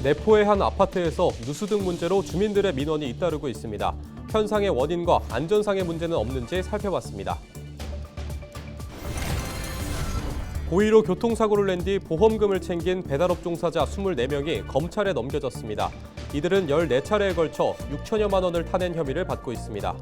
내포의 한 아파트에서 누수 등 문제로 주민들의 민원이 잇따르고 있습니다. 현상의 원인과 안전상의 문제는 없는지 살펴봤습니다. 고의로 교통사고를 낸 뒤 보험금을 챙긴 배달업 종사자 24명이 검찰에 넘겨졌습니다. 이들은 14차례에 걸쳐 6천여만 원을 타낸 혐의를 받고 있습니다.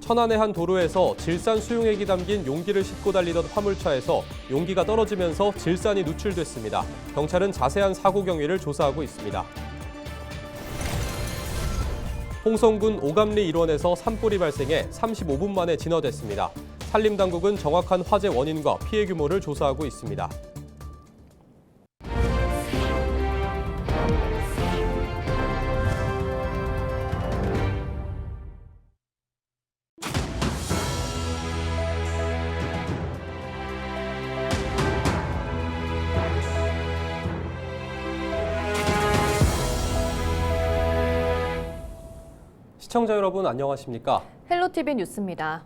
천안의 한 도로에서 질산 수용액이 담긴 용기를 싣고 달리던 화물차에서 용기가 떨어지면서 질산이 누출됐습니다. 경찰은 자세한 사고 경위를 조사하고 있습니다. 홍성군 오감리 일원에서 산불이 발생해 35분 만에 진화됐습니다. 산림당국은 정확한 화재 원인과 피해 규모를 조사하고 있습니다. 시청자 여러분 안녕하십니까? 헬로티비 뉴스입니다.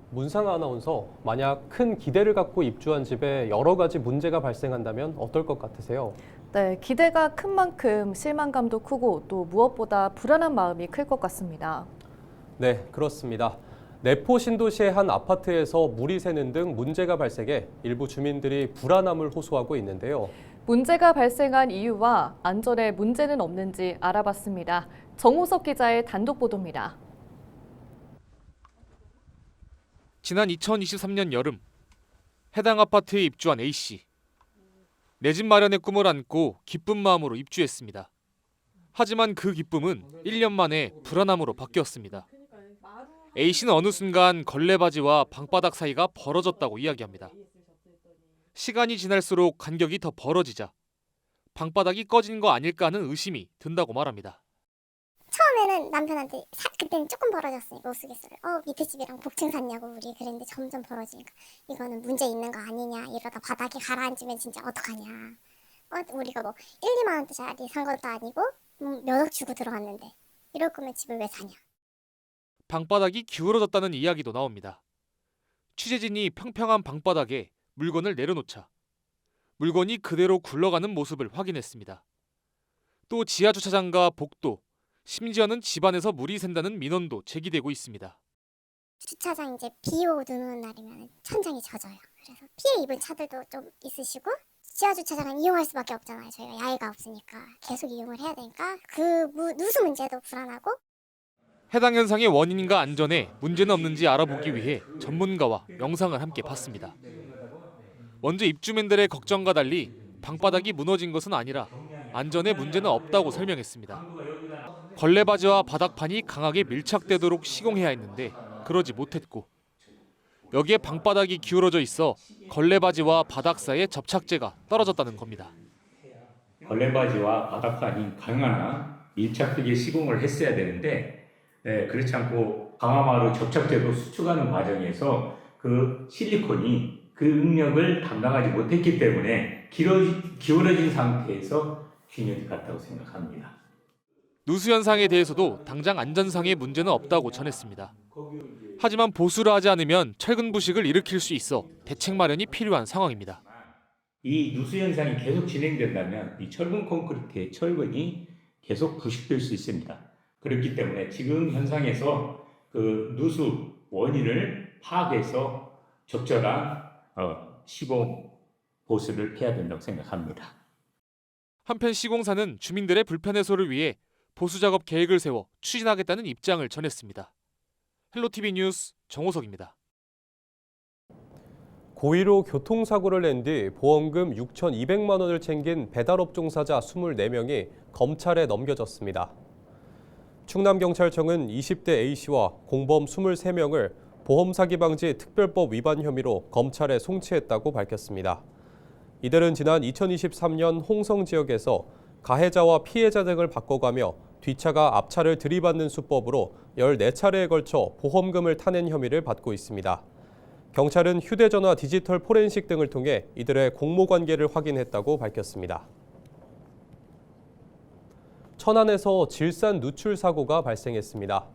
문상아 아나운서, 만약 큰 기대를 갖고 입주한 집에 여러 가지 문제가 발생한다면 어떨 것 같으세요? 네, 기대가 큰 만큼 실망감도 크고 또 무엇보다 불안한 마음이 클 것 같습니다. 네, 그렇습니다. 내포 신도시의 한 아파트에서 물이 새는 등 문제가 발생해 일부 주민들이 불안함을 호소하고 있는데요. 문제가 발생한 이유와 안전에 문제는 없는지 알아봤습니다. 정호석 기자의 단독 보도입니다. 지난 2023년 여름, 해당 아파트에 입주한 A씨. 내 집 마련의 꿈을 안고 기쁜 마음으로 입주했습니다. 하지만 그 기쁨은 1년 만에 불안함으로 바뀌었습니다. A씨는 어느 순간 걸레바지와 방바닥 사이가 벌어졌다고 이야기합니다. 시간이 지날수록 간격이 더 벌어지자 방바닥이 꺼진 거 아닐까 하는 의심이 든다고 말합니다. 처음에는 남편한테 그때는 조금 벌어졌으니까 우스갯소리를 밑에 집이랑 복층 샀냐고 우리 그랬는데 점점 벌어지니까 이거는 문제 있는 거 아니냐, 이러다 바닥이 가라앉으면 진짜 어떡하냐. 우리가 뭐 1, 2만 원짜리 산 것도 아니고 몇억 주고 들어갔는데 이럴 거면 집을 왜 사냐. 방바닥이 기울어졌다는 이야기도 나옵니다. 취재진이 평평한 방바닥에 물건을 내려놓자 물건이 그대로 굴러가는 모습을 확인했습니다. 또 지하 주차장과 복도, 심지어는 집안에서 물이 샌다는 민원도 제기되고 있습니다. 주차장 이제 비 오고 눈 오는 날이면 천장이 젖어요. 그래서 피해 입은 차들도 좀 있으시고 지하 주차장은 이용할 수밖에 없잖아요. 저희가 야외가 없으니까 계속 이용을 해야 되니까 그 누수 문제도 불안하고. 해당 현상의 원인과 안전에 문제는 없는지 알아보기 위해 전문가와 영상을 함께 봤습니다. 먼저 입주민들의 걱정과 달리 방바닥이 무너진 것은 아니라 안전에 문제는 없다고 설명했습니다. 걸레바지와 바닥판이 강하게 밀착되도록 시공해야 했는데 그러지 못했고, 여기에 방바닥이 기울어져 있어 걸레바지와 바닥 사이에 접착제가 떨어졌다는 겁니다. 걸레바지와 바닥판이 강하나 밀착되게 시공을 했어야 되는데 그렇지 않고 강화마루 접착제도 수축하는 과정에서 그 실리콘이 그 응력을 담당하지 못했기 때문에 기울어진 상태에서 균열이 갔다고 생각합니다. 누수 현상에 대해서도 당장 안전상의 문제는 없다고 전했습니다. 하지만 보수를 하지 않으면 철근 부식을 일으킬 수 있어 대책 마련이 필요한 상황입니다. 이 누수 현상이 계속 진행된다면 이 철근 콘크리트의 철근이 계속 부식될 수 있습니다. 그렇기 때문에 지금 현상에서 그 누수 원인을 파악해서 적절한 시공 보수를 해야 된다고 생각합니다. 한편 시공사는 주민들의 불편 해소를 위해 보수 작업 계획을 세워 추진하겠다는 입장을 전했습니다. 헬로티비 뉴스 정호석입니다. 고의로 교통사고를 낸 뒤 보험금 6,200만 원을 챙긴 배달업 종사자 24명이 검찰에 넘겨졌습니다. 충남경찰청은 20대 A씨와 공범 23명을 보험사기 방지 특별법 위반 혐의로 검찰에 송치했다고 밝혔습니다. 이들은 지난 2023년 홍성 지역에서 가해자와 피해자 등을 바꿔가며 뒷차가 앞차를 들이받는 수법으로 14차례에 걸쳐 보험금을 타낸 혐의를 받고 있습니다. 경찰은 휴대전화 디지털 포렌식 등을 통해 이들의 공모관계를 확인했다고 밝혔습니다. 천안에서 질산 누출 사고가 발생했습니다.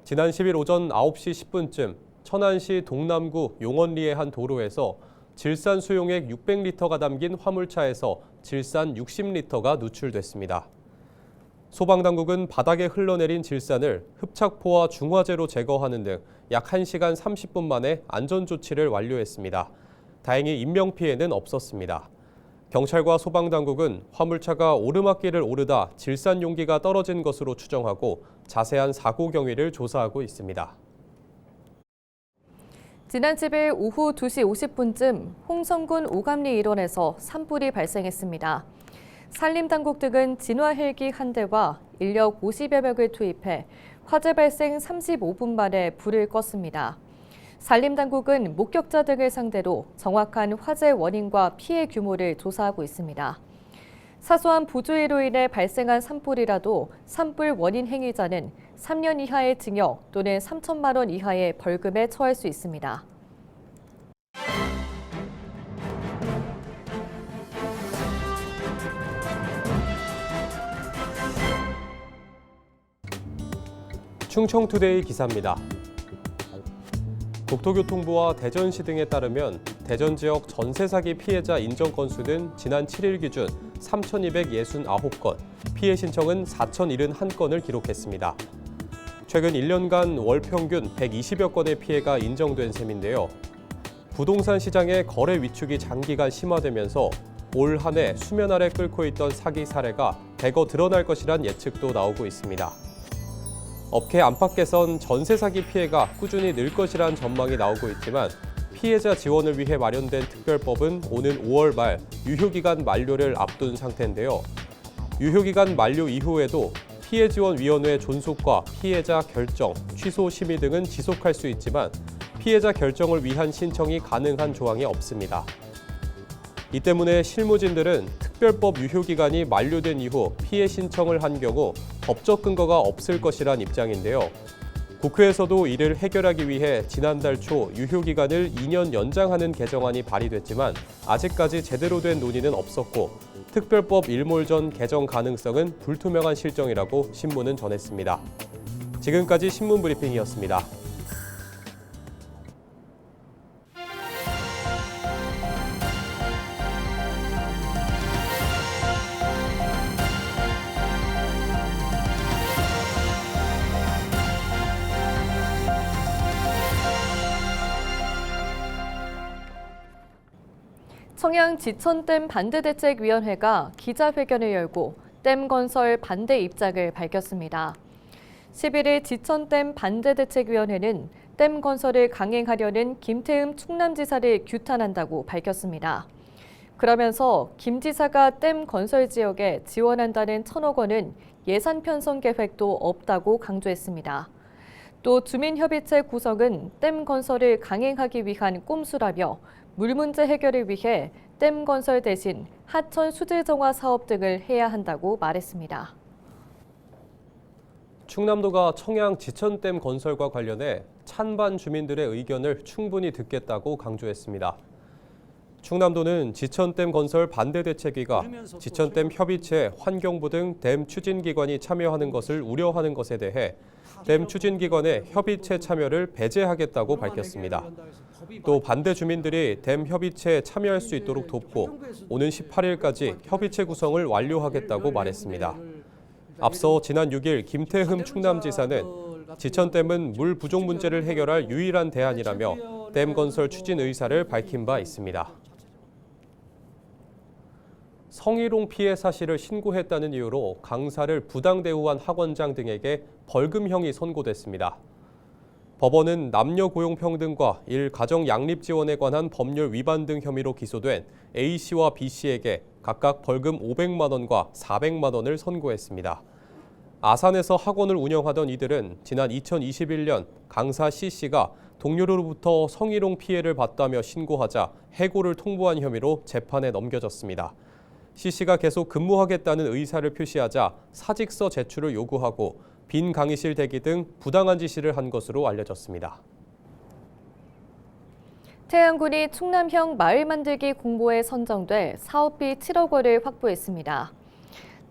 지난 10일 오전 9시 10분쯤 천안시 동남구 용원리의 한 도로에서 질산 수용액 600리터가 담긴 화물차에서 질산 60리터가 누출됐습니다. 소방당국은 바닥에 흘러내린 질산을 흡착포와 중화제로 제거하는 등 약 1시간 30분 만에 안전조치를 완료했습니다. 다행히 인명피해는 없었습니다. 경찰과 소방당국은 화물차가 오르막길을 오르다 질산 용기가 떨어진 것으로 추정하고 자세한 사고 경위를 조사하고 있습니다. 지난 10일 오후 2시 50분쯤 홍성군 오감리 일원에서 산불이 발생했습니다. 산림당국 등은 진화 헬기 한 대와 인력 50여 명을 투입해 화재 발생 35분 만에 불을 껐습니다. 산림당국은 목격자 등을 상대로 정확한 화재 원인과 피해 규모를 조사하고 있습니다. 사소한 부주의로 인해 발생한 산불이라도 산불 원인 행위자는 3년 이하의 징역 또는 3천만 원 이하의 벌금에 처할 수 있습니다. 충청투데이 기사입니다. 국토교통부와 대전시 등에 따르면 대전 지역 전세 사기 피해자 인정 건수는 지난 7일 기준 3,269건, 피해 신청은 4,071건을 기록했습니다. 최근 1년간 월 평균 120여 건의 피해가 인정된 셈인데요. 부동산 시장의 거래 위축이 장기간 심화되면서 올 한 해 수면 아래 끓고 있던 사기 사례가 대거 드러날 것이란 예측도 나오고 있습니다. 업계 안팎에선 전세 사기 피해가 꾸준히 늘 것이란 전망이 나오고 있지만 피해자 지원을 위해 마련된 특별법은 오는 5월 말 유효기간 만료를 앞둔 상태인데요. 유효기간 만료 이후에도 피해지원위원회 존속과 피해자 결정, 취소 심의 등은 지속할 수 있지만 피해자 결정을 위한 신청이 가능한 조항이 없습니다. 이 때문에 실무진들은 특별법 유효기간이 만료된 이후 피해 신청을 한 경우 법적 근거가 없을 것이란 입장인데요. 국회에서도 이를 해결하기 위해 지난달 초 유효기간을 2년 연장하는 개정안이 발의됐지만 아직까지 제대로 된 논의는 없었고 특별법 일몰 전 개정 가능성은 불투명한 실정이라고 신문은 전했습니다. 지금까지 신문브리핑이었습니다. 청양 지천댐 반대대책위원회가 기자회견을 열고 댐 건설 반대 입장을 밝혔습니다. 11일 지천댐 반대대책위원회는 댐 건설을 강행하려는 김태흠 충남지사를 규탄한다고 밝혔습니다. 그러면서 김 지사가 댐 건설 지역에 지원한다는 1,000억 원은 예산 편성 계획도 없다고 강조했습니다. 또 주민협의체 구성은 댐 건설을 강행하기 위한 꼼수라며 물 문제 해결을 위해 댐 건설 대신 하천 수질 정화 사업 등을 해야 한다고 말했습니다. 충남도가 청양 지천댐 건설과 관련해 찬반 주민들의 의견을 충분히 듣겠다고 강조했습니다. 충남도는 지천댐 건설 반대대책위가 지천댐 협의체, 환경부 등 댐 추진기관이 참여하는 것을 우려하는 것에 대해 댐 추진기관의 협의체 참여를 배제하겠다고 밝혔습니다. 또 반대 주민들이 댐 협의체에 참여할 수 있도록 돕고 오는 18일까지 협의체 구성을 완료하겠다고 말했습니다. 앞서 지난 6일 김태흠 충남지사는 지천댐은 물 부족 문제를 해결할 유일한 대안이라며 댐 건설 추진 의사를 밝힌 바 있습니다. 성희롱 피해 사실을 신고했다는 이유로 강사를 부당 대우한 학원장 등에게 벌금형이 선고됐습니다. 법원은 남녀 고용 평등과 가정 양립 지원에 관한 법률 위반 등 혐의로 기소된 A씨와 B씨에게 각각 벌금 500만 원과 400만 원을 선고했습니다. 아산에서 학원을 운영하던 이들은 지난 2021년 강사 C씨가 동료로부터 성희롱 피해를 봤다며 신고하자 해고를 통보한 혐의로 재판에 넘겨졌습니다. C씨가 계속 근무하겠다는 의사를 표시하자 사직서 제출을 요구하고 빈 강의실 대기 등 부당한 지시를 한 것으로 알려졌습니다. 태안군이 충남형 마을 만들기 공모에 선정돼 사업비 7억 원을 확보했습니다.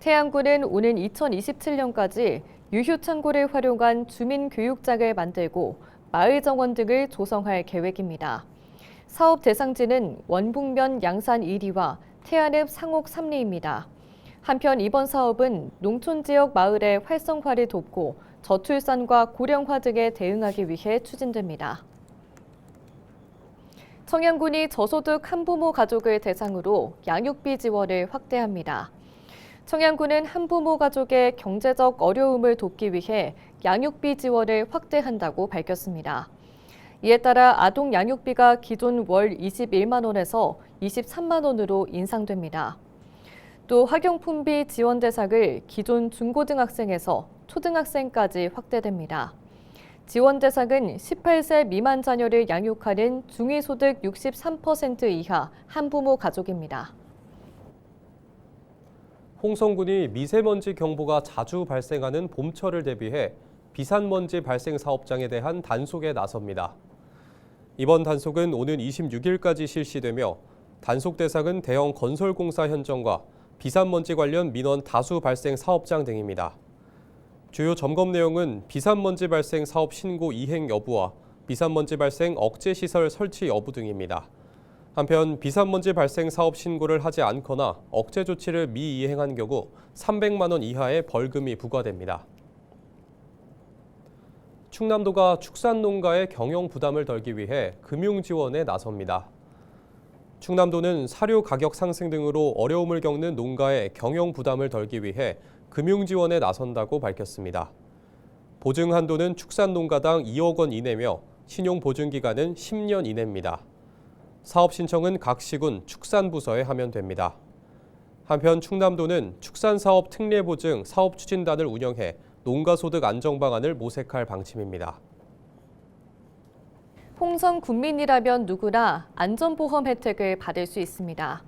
태안군은 오는 2027년까지 유휴창고를 활용한 주민교육장을 만들고 마을 정원 등을 조성할 계획입니다. 사업 대상지는 원북면 양산 1리와 태안읍 상옥 3리입니다. 한편 이번 사업은 농촌 지역 마을의 활성화를 돕고 저출산과 고령화 등에 대응하기 위해 추진됩니다. 청양군이 저소득 한부모 가족을 대상으로 양육비 지원을 확대합니다. 청양군은 한부모 가족의 경제적 어려움을 돕기 위해 양육비 지원을 확대한다고 밝혔습니다. 이에 따라 아동 양육비가 기존 월 21만 원에서 23만 원으로 인상됩니다. 또 학용품비 지원 대상을 기존 중고등학생에서 초등학생까지 확대됩니다. 지원 대상은 18세 미만 자녀를 양육하는 중위소득 63% 이하 한부모 가족입니다. 홍성군이 미세먼지 경보가 자주 발생하는 봄철을 대비해 비산먼지 발생 사업장에 대한 단속에 나섭니다. 이번 단속은 오는 26일까지 실시되며 단속 대상은 대형 건설공사 현장과 비산먼지 관련 민원 다수 발생 사업장 등입니다. 주요 점검 내용은 비산먼지 발생 사업 신고 이행 여부와 비산먼지 발생 억제 시설 설치 여부 등입니다. 한편 비산먼지 발생 사업 신고를 하지 않거나 억제 조치를 미이행한 경우 300만 원 이하의 벌금이 부과됩니다. 충남도가 축산농가의 경영 부담을 덜기 위해 금융 지원에 나섭니다. 충남도는 사료 가격 상승 등으로 어려움을 겪는 농가의 경영 부담을 덜기 위해 금융 지원에 나선다고 밝혔습니다. 보증 한도는 축산농가당 2억 원 이내며 신용 보증 기간은 10년 이내입니다. 사업 신청은 각 시군 축산부서에 하면 됩니다. 한편 충남도는 축산사업 특례보증 사업추진단을 운영해 농가소득 안정 방안을 모색할 방침입니다. 홍성 군민이라면 누구나 안전보험 혜택을 받을 수 있습니다.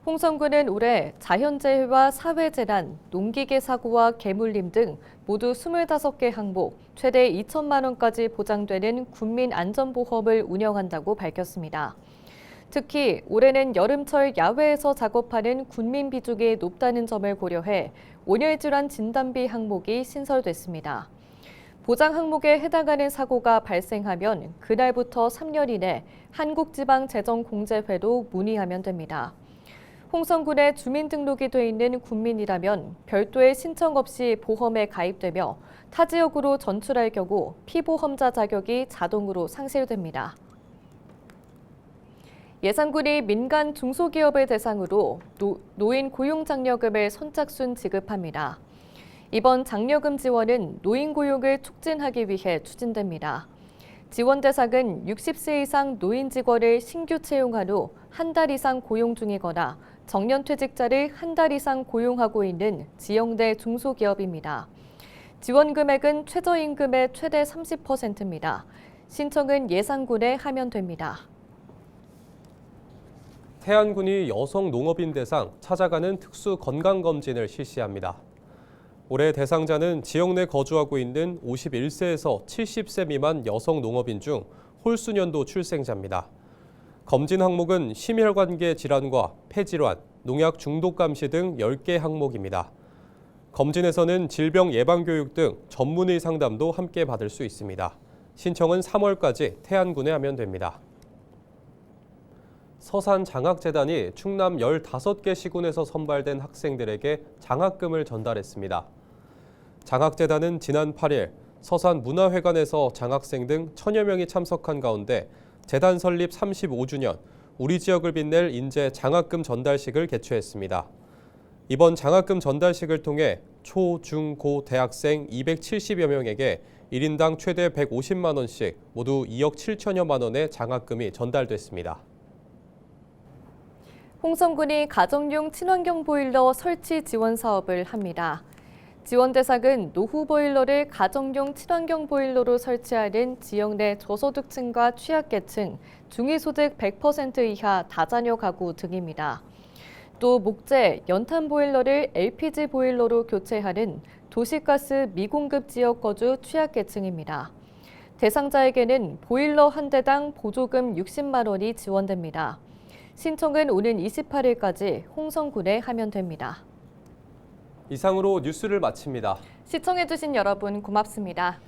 홍성군은 올해 자연재해와 사회재난, 농기계 사고와 개물림 등 모두 25개 항목 최대 2천만 원까지 보장되는 군민안전보험을 운영한다고 밝혔습니다. 특히 올해는 여름철 야외에서 작업하는 군민 비중이 높다는 점을 고려해 온열질환 진단비 항목이 신설됐습니다. 보장 항목에 해당하는 사고가 발생하면 그날부터 3년 이내 한국지방재정공제회로 문의하면 됩니다. 홍성군에 주민등록이 돼 있는 군민이라면 별도의 신청 없이 보험에 가입되며 타 지역으로 전출할 경우 피보험자 자격이 자동으로 상실됩니다. 예산군이 민간 중소기업을 대상으로 노인 고용장려금을 선착순 지급합니다. 이번 장려금 지원은 노인 고용을 촉진하기 위해 추진됩니다. 지원 대상은 60세 이상 노인 직원을 신규 채용한 후 한 달 이상 고용 중이거나 정년퇴직자를 한 달 이상 고용하고 있는 지역 내 중소기업입니다. 지원 금액은 최저임금의 최대 30%입니다. 신청은 예산군에 하면 됩니다. 태안군이 여성 농업인 대상 찾아가는 특수 건강검진을 실시합니다. 올해 대상자는 지역 내 거주하고 있는 51세에서 70세 미만 여성 농업인 중 홀수년도 출생자입니다. 검진 항목은 심혈관계 질환과 폐질환, 농약 중독 감시 등 10개 항목입니다. 검진에서는 질병 예방 교육 등 전문의 상담도 함께 받을 수 있습니다. 신청은 3월까지 태안군에 하면 됩니다. 서산장학재단이 충남 15개 시군에서 선발된 학생들에게 장학금을 전달했습니다. 장학재단은 지난 8일 서산문화회관에서 장학생 등 1000여 명이 참석한 가운데 재단 설립 35주년 우리 지역을 빛낼 인재 장학금 전달식을 개최했습니다. 이번 장학금 전달식을 통해 초, 중, 고 대학생 270여 명에게 1인당 최대 150만 원씩 모두 2억 7천여만 원의 장학금이 전달됐습니다. 홍성군이 가정용 친환경 보일러 설치 지원 사업을 합니다. 지원 대상은 노후 보일러를 가정용 친환경 보일러로 설치하는 지역 내 저소득층과 취약계층, 중위소득 100% 이하 다자녀 가구 등입니다. 또 목재, 연탄 보일러를 LPG 보일러로 교체하는 도시가스 미공급 지역 거주 취약계층입니다. 대상자에게는 보일러 한 대당 보조금 60만 원이 지원됩니다. 신청은 오는 28일까지 홍성군에 하면 됩니다. 이상으로 뉴스를 마칩니다. 시청해주신 여러분 고맙습니다.